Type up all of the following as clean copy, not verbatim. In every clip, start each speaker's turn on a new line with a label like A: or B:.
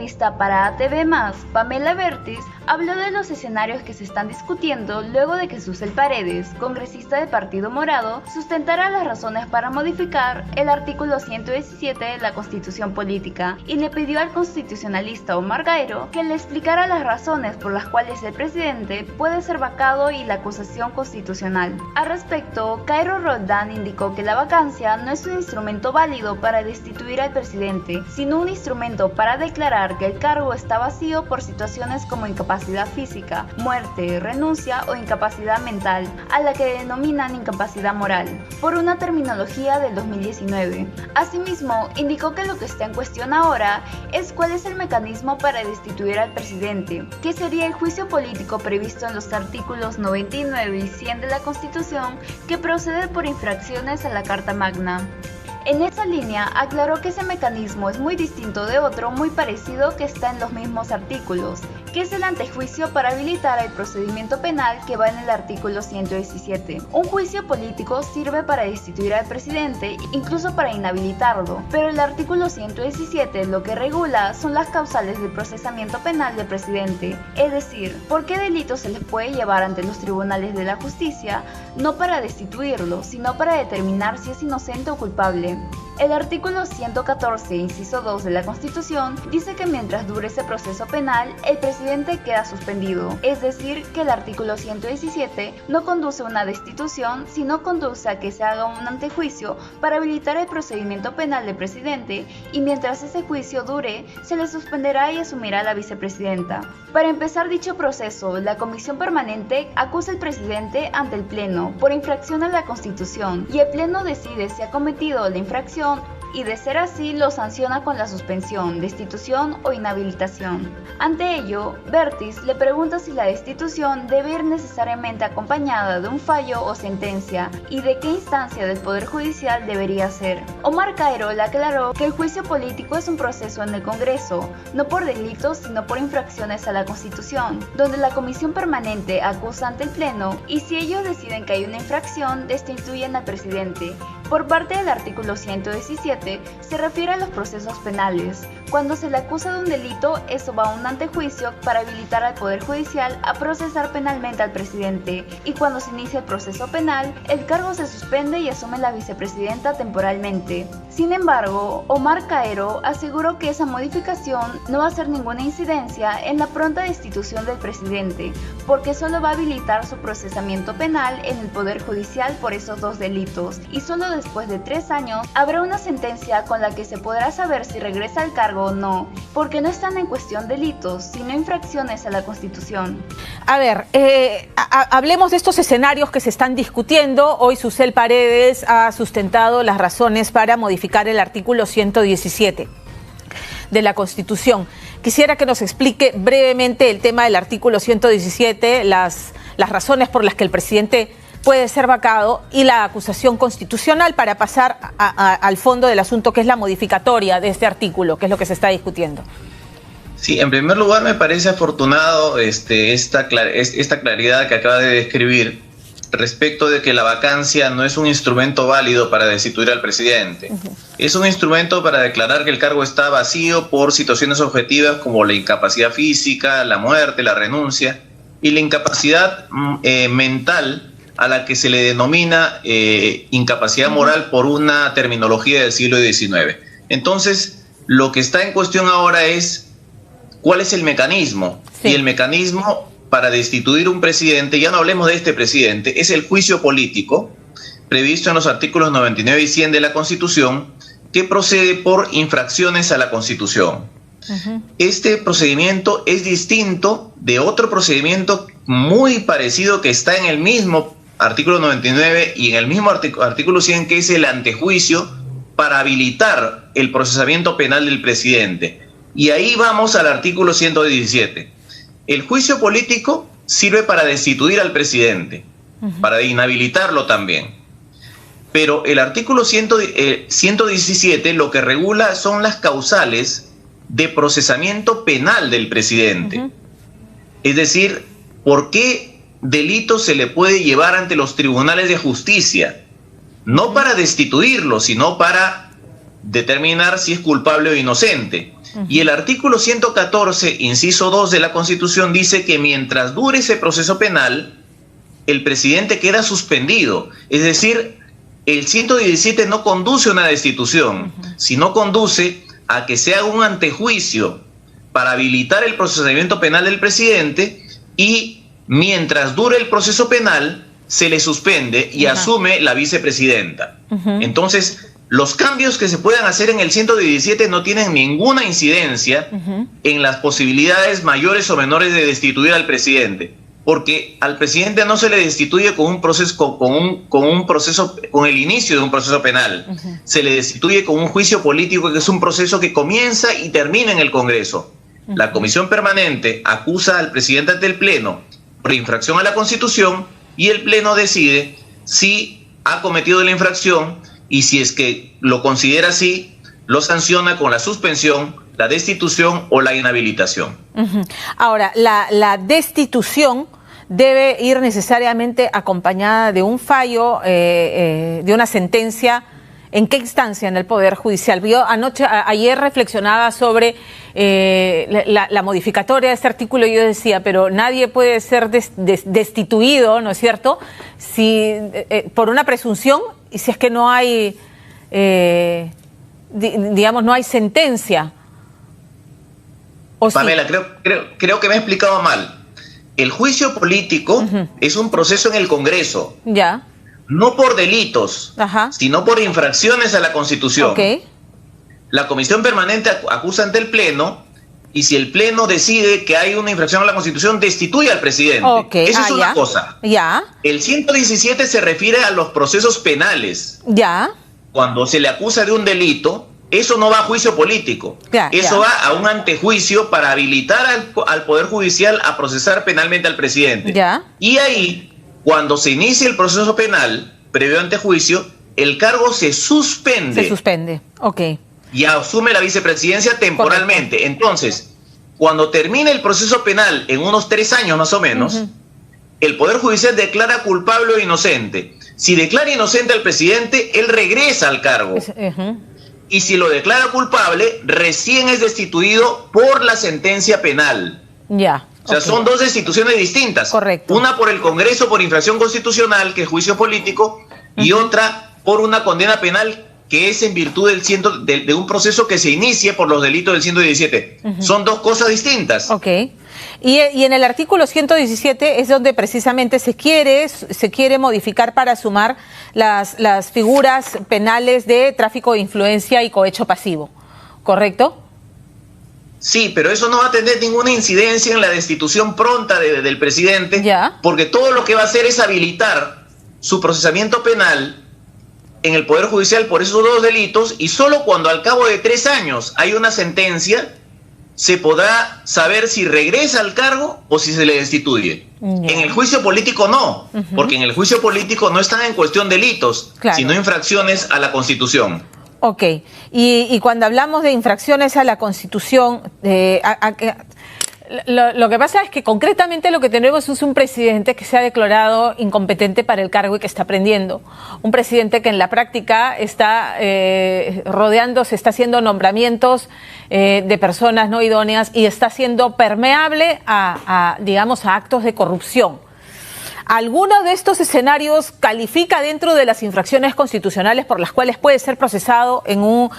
A: columnista para ATV+, Pamela Bertis, habló de los escenarios que se están discutiendo luego de que Susel Paredes, congresista del Partido Morado, sustentara las razones para modificar el artículo 117 de la Constitución Política y le pidió al constitucionalista Omar Cairo que le explicara las razones por las cuales el presidente puede ser vacado y la acusación constitucional. Al respecto, Cairo Roldán indicó que la vacancia no es un instrumento válido para destituir al presidente, sino un instrumento para declarar que el cargo está vacío por situaciones como incapacidad física, muerte, renuncia o incapacidad mental, a la que denominan incapacidad moral, por una terminología del 2019. Asimismo, indicó que lo que está en cuestión ahora es cuál es el mecanismo para destituir al presidente, que sería el juicio político previsto en los artículos 99 y 100 de la Constitución, que procede por infracciones a la Carta Magna. En esa línea, aclaró que ese mecanismo es muy distinto de otro muy parecido que está en los mismos artículos, que es el antejuicio para habilitar el procedimiento penal que va en el artículo 117. Un juicio político sirve para destituir al presidente, incluso para inhabilitarlo, pero el artículo 117 lo que regula son las causales del procesamiento penal del presidente, es decir, por qué delitos se les puede llevar ante los tribunales de la justicia, no para destituirlo, sino para determinar si es inocente o culpable. El artículo 114, inciso 2 de la Constitución, dice que mientras dure ese proceso penal, el presidente queda suspendido, es decir, que el artículo 117 no conduce a una destitución, sino conduce a que se haga un antejuicio para habilitar el procedimiento penal del presidente, y mientras ese juicio dure, se le suspenderá y asumirá la vicepresidenta. Para empezar dicho proceso, la Comisión Permanente acusa al presidente ante el Pleno por infracción a la Constitución, y el Pleno decide si ha cometido la infracción y, de ser así, lo sanciona con la suspensión, destitución o inhabilitación. Ante ello, Bertis le pregunta si la destitución debe ir necesariamente acompañada de un fallo o sentencia y de qué instancia del Poder Judicial debería ser. Omar Cairo le aclaró que el juicio político es un proceso en el Congreso, no por delitos sino por infracciones a la Constitución, donde la Comisión Permanente acusa ante el Pleno y si ellos deciden que hay una infracción, destituyen al presidente. Por parte del artículo 117, se refiere a los procesos penales. Cuando se le acusa de un delito, eso va a un antejuicio para habilitar al Poder Judicial a procesar penalmente al presidente. Y cuando se inicia el proceso penal, el cargo se suspende y asume la vicepresidenta temporalmente. Sin embargo, Omar Cairo aseguró que esa modificación no va a hacer ninguna incidencia en la pronta destitución del presidente, porque solo va a habilitar su procesamiento penal en el Poder Judicial por esos dos delitos, y solo después de 3 años habrá una sentencia con la que se podrá saber si regresa al cargo o no, porque no están en cuestión delitos, sino infracciones a la Constitución.
B: A ver, hablemos de estos escenarios que se están discutiendo. Hoy Susel Paredes ha sustentado las razones para modificar el artículo 117 de la Constitución. Quisiera que nos explique brevemente el tema del artículo 117, las razones por las que el presidente puede ser vacado y la acusación constitucional, para pasar al fondo del asunto, que es la modificatoria de este artículo, que es lo que se está discutiendo.
C: Sí, en primer lugar me parece afortunado esta claridad que acaba de describir respecto de que la vacancia no es un instrumento válido para destituir al presidente. Es un instrumento para declarar que el cargo está vacío por situaciones objetivas como la incapacidad física, la muerte, la renuncia y la incapacidad mental, a la que se le denomina incapacidad moral por una terminología del siglo XIX. Entonces, lo que está en cuestión ahora es cuál es el mecanismo. Sí. Y el mecanismo para destituir un presidente, ya no hablemos de este presidente, es el juicio político previsto en los artículos 99 y 100 de la Constitución, que procede por infracciones a la Constitución. Este procedimiento es distinto de otro procedimiento muy parecido que está en el mismo artículo 99 y en el mismo artículo 100, que es el antejuicio para habilitar el procesamiento penal del presidente. Y ahí vamos al artículo 117. El juicio político sirve para destituir al presidente, para inhabilitarlo también. Pero el artículo 117 lo que regula son las causales de procesamiento penal del presidente. Es decir, ¿por qué delito se le puede llevar ante los tribunales de justicia? No para destituirlo, sino para determinar si es culpable o inocente. Y el artículo 114, inciso 2 de la Constitución dice que mientras dure ese proceso penal, el presidente queda suspendido. Es decir, el 117 no conduce a una destitución, sino conduce a que se haga un antejuicio para habilitar el procesamiento penal del presidente, y mientras dure el proceso penal se le suspende y asume la vicepresidenta. Entonces, los cambios que se puedan hacer en el 117 no tienen ninguna incidencia en las posibilidades mayores o menores de destituir al presidente, porque al presidente no se le destituye con un proceso, con el inicio de un proceso penal. Se le destituye con un juicio político, que es un proceso que comienza y termina en el Congreso. La Comisión Permanente acusa al presidente ante el Pleno por infracción a la Constitución, y el Pleno decide si ha cometido la infracción, y si es que lo considera así, lo sanciona con la suspensión, la destitución o la inhabilitación.
B: Ahora, la destitución debe ir necesariamente acompañada de un fallo, de una sentencia. ¿En qué instancia en el Poder Judicial? Yo ayer reflexionaba sobre la modificatoria de este artículo, y yo decía, pero nadie puede ser destituido, ¿no es cierto?, si por una presunción, y si es que no hay, digamos, no hay sentencia. ¿O
C: Pamela,
B: sí?
C: creo que me he explicado mal. El juicio político es un proceso en el Congreso.
B: Ya.
C: No por delitos, sino por infracciones a la Constitución. La Comisión Permanente acusa ante el Pleno, y si el Pleno decide que hay una infracción a la Constitución, destituye al presidente. Esa es una cosa. El 117 se refiere a los procesos penales. Cuando se le acusa de un delito, eso no va a juicio político. Eso va a un antejuicio para habilitar al Poder Judicial a procesar penalmente al presidente. Y ahí, cuando se inicia el proceso penal, previo antejuicio, el cargo se suspende. Y asume la vicepresidencia temporalmente. Entonces, cuando termine el proceso penal, en unos 3 años más o menos, el Poder Judicial declara culpable o inocente. Si declara inocente al presidente, él regresa al cargo. Y si lo declara culpable, recién es destituido por la sentencia penal. O sea, son dos destituciones distintas. Una por el Congreso por infracción constitucional, que es juicio político, y otra por una condena penal, que es en virtud de un proceso que se inicie por los delitos del 117. Son dos cosas distintas.
B: Y en el artículo 117 es donde precisamente se quiere modificar para sumar las figuras penales de tráfico de influencia y cohecho pasivo, ¿correcto?
C: Sí, pero eso no va a tener ninguna incidencia en la destitución pronta del presidente, porque todo lo que va a hacer es habilitar su procesamiento penal en el Poder Judicial por esos dos delitos, y solo cuando al cabo de 3 años hay una sentencia se podrá saber si regresa al cargo o si se le destituye. En el juicio político no, porque en el juicio político no están en cuestión delitos, sino infracciones a la Constitución. Y cuando hablamos de infracciones a la Constitución, lo que pasa es que concretamente lo que tenemos es un presidente que se ha declarado incompetente para el cargo y que está aprendiendo. Un presidente que en la práctica está rodeándose, está haciendo nombramientos de personas no idóneas y está siendo permeable digamos, a actos de corrupción. ¿Alguno de estos escenarios califica dentro de las infracciones constitucionales por las cuales puede ser procesado en un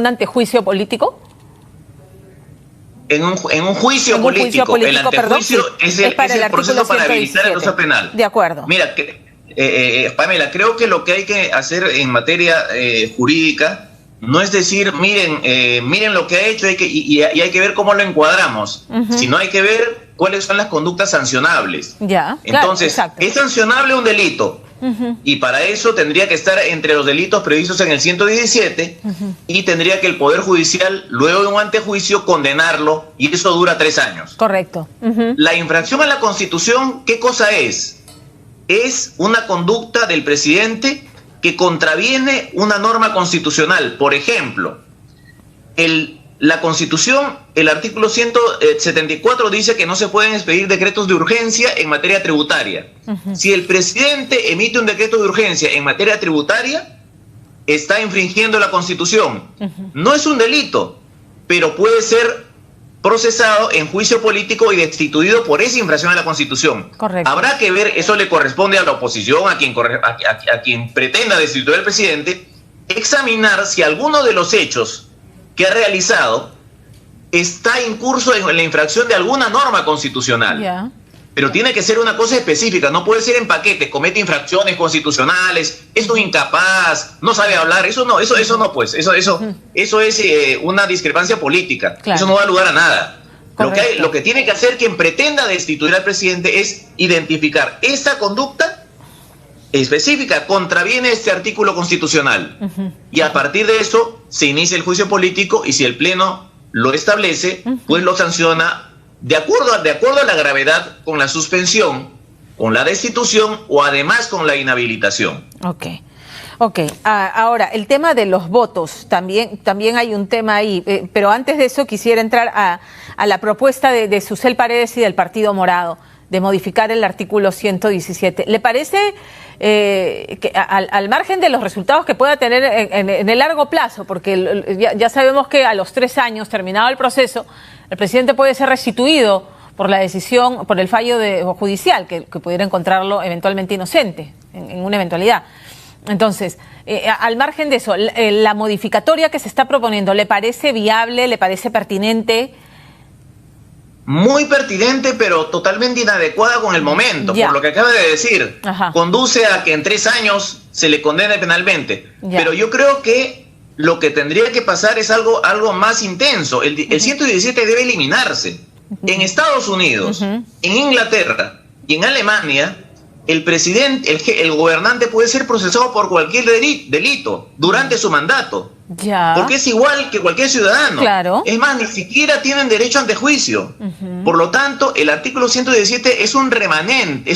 C: antejuicio político? En un juicio político. El antejuicio es el proceso para habilitar el proceso penal.
B: De acuerdo.
C: Mira, Pamela, creo que lo que hay que hacer en materia jurídica no es decir, miren lo que ha hecho y hay que ver cómo lo encuadramos, sino hay que ver cuáles son las conductas sancionables. Entonces, ¿es sancionable un delito? Y para eso tendría que estar entre los delitos previstos en el 117 y tendría que el Poder Judicial, luego de un antejuicio, condenarlo, y eso dura 3 años. La infracción a la Constitución, ¿qué cosa es? Es una conducta del presidente que contraviene una norma constitucional. Por ejemplo, la Constitución, el artículo 174 dice que no se pueden expedir decretos de urgencia en materia tributaria. Si el presidente emite un decreto de urgencia en materia tributaria, está infringiendo la Constitución. No es un delito, pero puede ser procesado en juicio político y destituido por esa infracción a la Constitución.
B: Correcto.
C: Habrá que ver, eso le corresponde a la oposición, a quien pretenda destituir al presidente, examinar si alguno de los hechos que ha realizado está incurso en la infracción de alguna norma constitucional.
B: Yeah. Pero
C: tiene que ser una cosa específica, no puede ser en paquete, comete infracciones constitucionales, es un incapaz, no sabe hablar, eso no, pues, eso es una discrepancia política, claro. Eso no da lugar a nada. Lo que tiene que hacer quien pretenda destituir al presidente es identificar esta conducta específica, contraviene este artículo constitucional, y a partir de eso se inicia el juicio político, y si el Pleno lo establece, pues lo sanciona de acuerdo a la gravedad, con la suspensión, con la destitución o además con la inhabilitación.
B: Ok. Ahora, el tema de los votos, también hay un tema ahí, pero antes de eso quisiera entrar a la propuesta de Susel Paredes y del Partido Morado de modificar el artículo 117. ¿Le parece que al margen de los resultados que pueda tener en el largo plazo, porque ya sabemos que a los 3 años, terminado el proceso, el presidente puede ser restituido por la decisión, por el fallo judicial, que pudiera encontrarlo eventualmente inocente, en una eventualidad? Entonces, al margen de eso, la modificatoria que se está proponiendo, ¿le parece viable, le parece pertinente?
C: Muy pertinente, pero totalmente inadecuada con el momento, por lo que acaba de decir. Conduce a que en 3 años se le condene penalmente. Pero yo creo que lo que tendría que pasar es algo más intenso. El 117 debe eliminarse. En Estados Unidos, en Inglaterra y en Alemania, el presidente, el gobernante puede ser procesado por cualquier delito durante su mandato. Porque es igual que cualquier ciudadano.
B: Claro.
C: Es más, ni siquiera tienen derecho ante juicio. Por lo tanto, el artículo 117 es un remanente,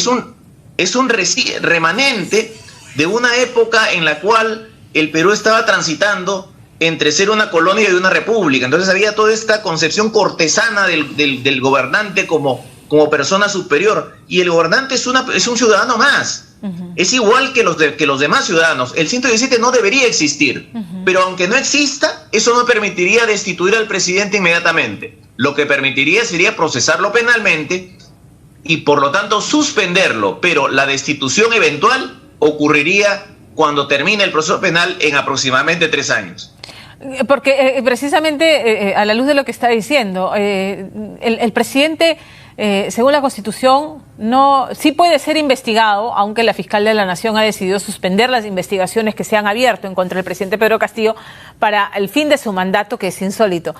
C: remanente de una época en la cual el Perú estaba transitando entre ser una colonia y una república. Entonces había toda esta concepción cortesana del gobernante como persona superior, y el gobernante es un ciudadano más. Es igual que los demás ciudadanos. El 117 no debería existir, pero aunque no exista, eso no permitiría destituir al presidente inmediatamente. Lo que permitiría sería procesarlo penalmente y por lo tanto suspenderlo, pero la destitución eventual ocurriría cuando termine el proceso penal en aproximadamente 3 años.
B: Porque precisamente a la luz de lo que está diciendo, el presidente, según la Constitución, sí puede ser investigado, aunque la fiscal de la Nación ha decidido suspender las investigaciones que se han abierto en contra del presidente Pedro Castillo para el fin de su mandato, que es insólito.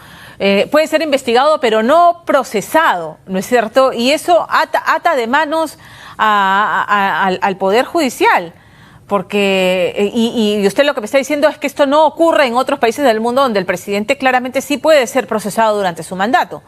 B: Puede ser investigado, pero no procesado, ¿no es cierto? Y eso ata de manos al Poder Judicial. Porque, y usted lo que me está diciendo es que esto no ocurre en otros países del mundo donde el presidente claramente sí puede ser procesado durante su mandato.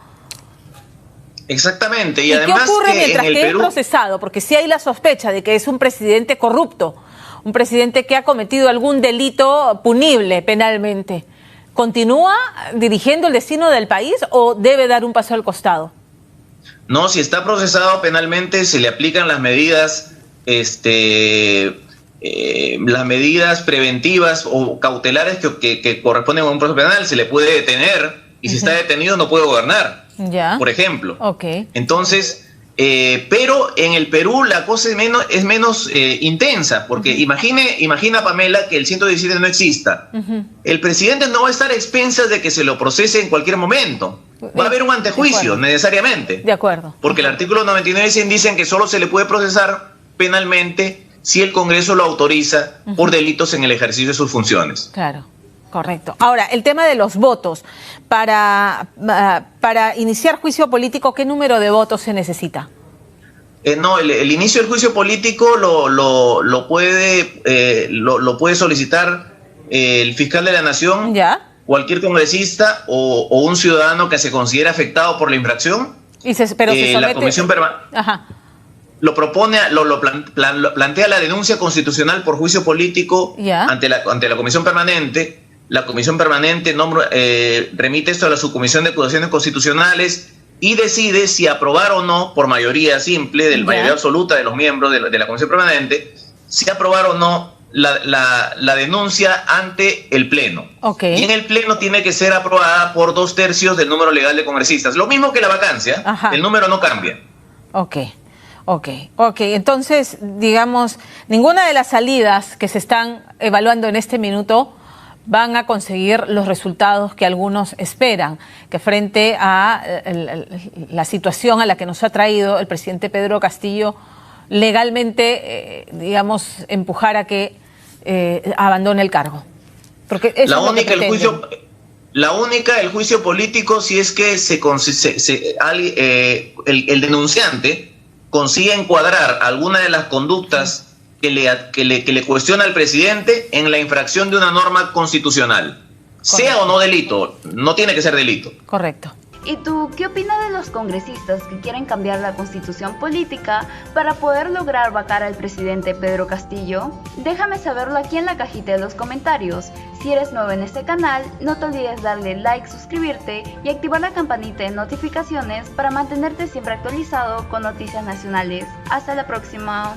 C: Exactamente.
B: ¿Y
C: además
B: qué ocurre
C: que
B: mientras que
C: Perú...
B: es procesado? Porque sí hay la sospecha de que es un presidente corrupto, un presidente que ha cometido algún delito punible penalmente. ¿Continúa dirigiendo el destino del país o debe dar un paso al costado?
C: No, si está procesado penalmente se le aplican las medidas preventivas o cautelares que corresponden a un proceso penal. Se le puede detener y si está detenido no puede gobernar, por ejemplo. Entonces, pero en el Perú la cosa es menos intensa, porque imagina, Pamela, que el 117 no exista. El presidente no va a estar a expensas de que se lo procese en cualquier momento. Va a haber un antejuicio, necesariamente.
B: De acuerdo.
C: Porque el artículo 99 y 100 dicen que solo se le puede procesar penalmente si el Congreso lo autoriza por delitos en el ejercicio de sus funciones.
B: Claro, correcto. Ahora, el tema de los votos. Para iniciar juicio político, ¿qué número de votos se necesita?
C: No, el inicio del juicio político lo puede solicitar el fiscal de la Nación, cualquier congresista o un ciudadano que se considere afectado por la infracción.
B: Pero se somete...
C: La Comisión Permanente... Lo propone, plantea la denuncia constitucional por juicio político ante la Comisión Permanente. La Comisión Permanente remite esto a la Subcomisión de Acusaciones Constitucionales y decide si aprobar o no, por mayoría simple, mayoría absoluta de los miembros de la Comisión Permanente, si aprobar o no la denuncia ante el Pleno.
B: Okay.
C: Y en el Pleno tiene que ser aprobada por 2/3 del número legal de congresistas. Lo mismo que la vacancia,
B: Ajá.
C: el número no cambia.
B: Ok. Entonces, digamos, ninguna de las salidas que se están evaluando en este minuto van a conseguir los resultados que algunos esperan, que frente a la situación a la que nos ha traído el presidente Pedro Castillo, legalmente, digamos, empujar a que abandone el cargo. Porque eso
C: el juicio político, si es que el denunciante consigue encuadrar alguna de las conductas que le cuestiona al presidente en la infracción de una norma constitucional. Correcto. Sea o no delito, no tiene que ser delito.
B: Correcto.
A: ¿Y tú qué opinas de los congresistas que quieren cambiar la constitución política para poder lograr vacar al presidente Pedro Castillo? Déjame saberlo aquí en la cajita de los comentarios. Si eres nuevo en este canal, no te olvides darle like, suscribirte y activar la campanita de notificaciones para mantenerte siempre actualizado con noticias nacionales. Hasta la próxima.